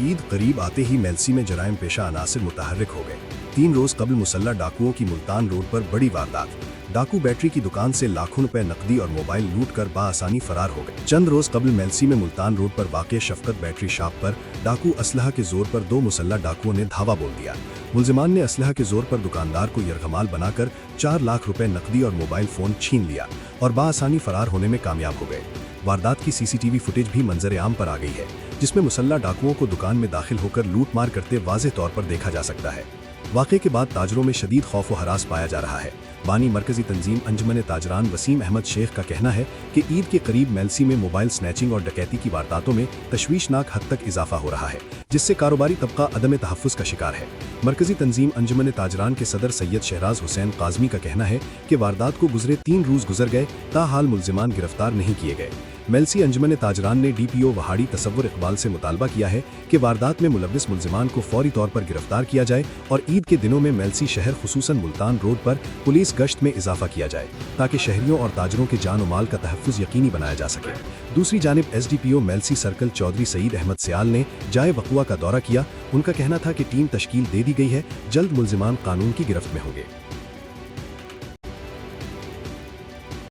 ईद करीब आते ही मेलसी में जराइम पेशा अनासिर मुतहर्रिक हो गए। 3 रोज कबल मुसल्लह डाकुओं की मुल्तान रोड पर बड़ी वारदात। डाकू बैटरी की दुकान से लाखों रुपए नकदी और मोबाइल लूट कर बाआसानी फरार हो गए। चंद रोज कबल मेलसी में मुल्तान रोड पर वाक़ शफकत बैटरी शॉप पर डाकू असलहा के जोर पर 2 मुसल्लह डाकुओं ने धावा बोल दिया। मुलजिमान ने असलहा के जोर पर दुकानदार को यरगमाल बनाकर 4 लाख रुपए नकदी और मोबाइल फोन छीन लिया और बाआसानी फरार होने में कामयाब हो गए। वारदात की सीसीटीवी फुटेज भी मंजर आम पर आ गई है, जिसमें मुसल्लह डाकुओं को दुकान में दाखिल होकर लूट मार करते वाज़ेह तौर पर देखा जा सकता है। वाक़े के बाद ताजरों में शदीद खौफ व हरास पाया जा रहा है। बानी मरकजी तंजीम अंजुमन ताजरान वसीम अहमद शेख का कहना है कि ईद के करीब मेलसी में मोबाइल स्नैचिंग और डकैती की वारदातों में तशवीशनाक हद तक इजाफा हो रहा है, जिससे कारोबारी तबका अदम तहफ़्फ़ुज़ का शिकार है। मरकजी तंजीम अंजुमन ताजरान के सदर सैयद शहराज हुसैन काज़मी का कहना है कि वारदात को गुजरे 3 रोज़ गुजर गए, ताहाल मुलजिमान गिरफ्तार नहीं किए गए। मेलसी अंजुमन ताजरान ने DPO वहाड़ी तसव्वुर इकबाल से मुतालबा किया है कि वारदात में मुलव्विस मुलजिमान को फौरी तौर पर गिरफ्तार किया जाए और ईद के दिनों में मेलसी शहर खुसूसन मुल्तान रोड पर पुलिस गश्त में इजाफा किया जाए, ताकि शहरियों और ताजरों के जान और माल का तहफ़्फ़ुज़ यकीनी बनाया जा सके। दूसरी जानिब SDPO मेलसी सर्कल चौधरी सईद अहमद सियाल ने जाए वक़ुआ का दौरा किया। उनका कहना था कि टीम तश्कील दे दी गई है, जल्द मुलजिमान कानून की गिरफ्त में होंगे।